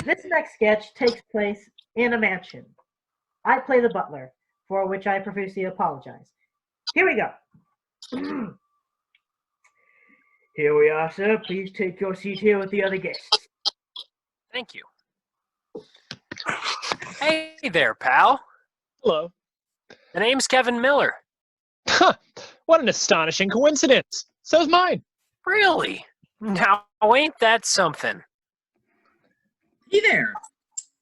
This next sketch takes place in a mansion. I play the butler, for which I profusely apologize. Here we go. Here we are, sir. Please take your seat here with the other guests. Thank you. Hey there, pal. Hello. The name's Kevin Miller. Huh. What an astonishing coincidence. So's mine. Really? Now, ain't that something? Hey there.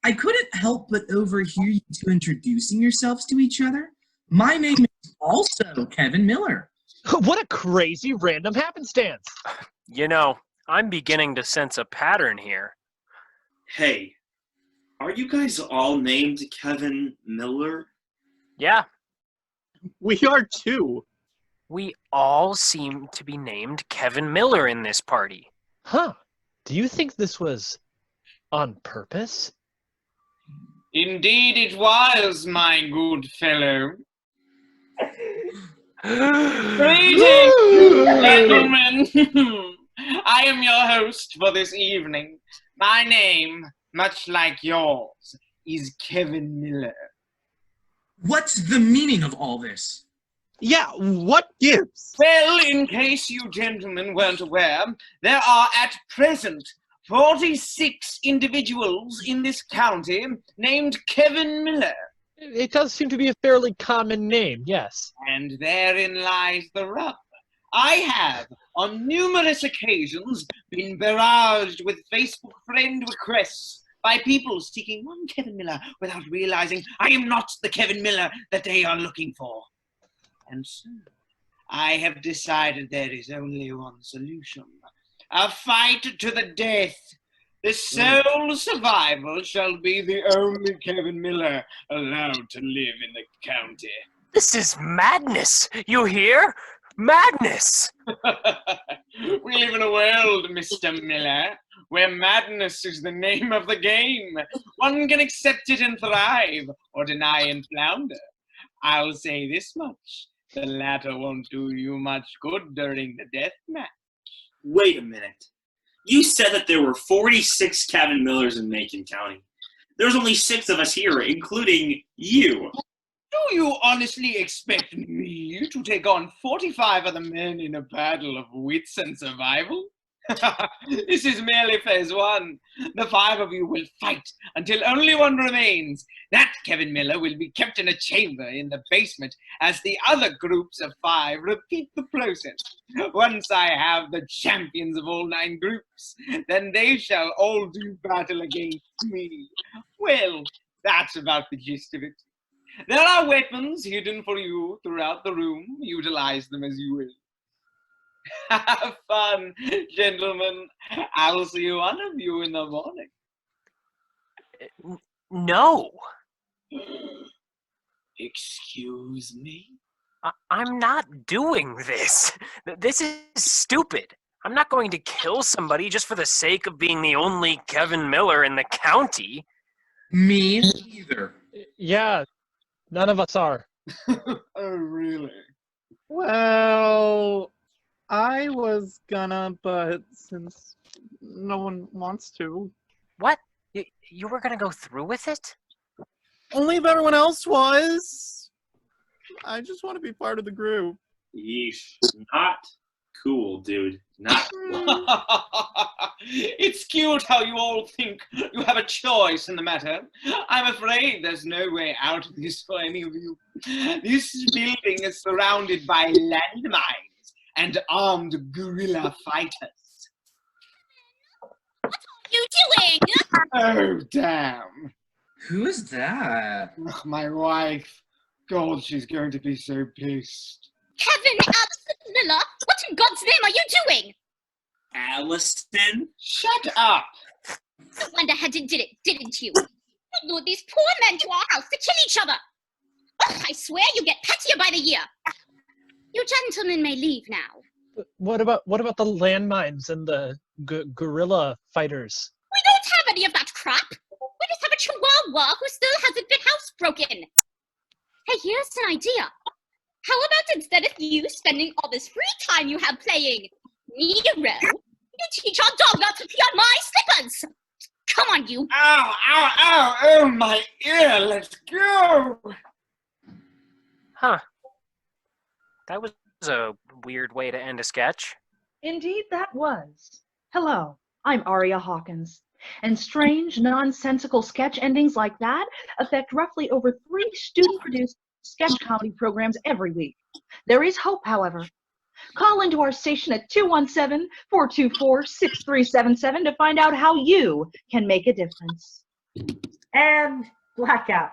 I couldn't help but overhear you two introducing yourselves to each other. My name is also Kevin Miller. What a crazy random happenstance. You know, I'm beginning to sense a pattern here. Hey, are you guys all named Kevin Miller? Yeah, We are too. we all seem to be named Kevin Miller in this party. Huh. Do you think this was on purpose? Indeed it was, my good fellow. Greetings, gentlemen. I am your host for this evening. My name, much like yours, is Kevin Miller. What's the meaning of all this? Yeah, what gives? Well, in case you gentlemen weren't aware, there are at present 46 individuals in this county named Kevin Miller. It does seem to be a fairly common name, yes. And therein lies the rub. I have, on numerous occasions, been barraged with Facebook friend requests by people seeking one Kevin Miller without realizing I am not the Kevin Miller that they are looking for. And so, I have decided there is only one solution. A fight to the death. The sole survivor shall be the only Kevin Miller allowed to live in the county. This is madness, you hear? Madness! We live in a world, Mr. Miller, where madness is the name of the game. One can accept it and thrive, or deny and flounder. I'll say this much. The latter won't do you much good during the death match. Wait a minute. You said that there were 46 Kevin Millers in Macon County. There's only 6 of us here, including you. Do you honestly expect me to take on 45 other men in a battle of wits and survival? This is merely phase 1. The 5 of you will fight until only one remains. That Kevin Miller will be kept in a chamber in the basement as the other groups of 5 repeat the process. Once I have the champions of all 9 groups, then they shall all do battle against me. Well, that's about the gist of it. There are weapons hidden for you throughout the room. Utilize them as you will. Have fun, gentlemen. I'll see one of you in the morning. No, Excuse me? I'm not doing this. This is stupid. I'm not going to kill somebody just for the sake of being the only Kevin Miller in the county. Me either. Yeah, none of us are. Oh, really? Well, I was gonna, but since no one wants to. What? You were going to go through with it? Only if everyone else was. I just want to be part of the group. Yeesh. Not cool, dude. Not cool. It's cute how you all think you have a choice in the matter. I'm afraid there's no way out of this for any of you. This building is surrounded by landmines and armed guerrilla fighters. What are you doing? Oh, damn. Who is that? Ugh, my wife. God, she's going to be so pissed. Kevin Allison Miller, what in God's name are you doing? Allison? Shut up. No wonder Hedda did it, didn't you? You lured these poor men to our house to kill each other. Ugh, I swear you get pettier by the year. You gentlemen may leave now. What about the landmines and the guerrilla fighters? We don't have any of that crap. We just have a chihuahua who still hasn't been housebroken. Hey, here's an idea. How about instead of you spending all this free time you have playing Nero, you teach our dog not to pee on my slippers? Come on, you. Ow, ow, ow, oh, my ear, let's go. Huh. That was a weird way to end a sketch. Indeed, that was. Hello, I'm Ariya Hawkins, and strange, nonsensical sketch endings like that affect roughly over 3 student-produced sketch comedy programs every week. There is hope, however. Call into our station at 217-424-6377 to find out how you can make a difference. And blackout.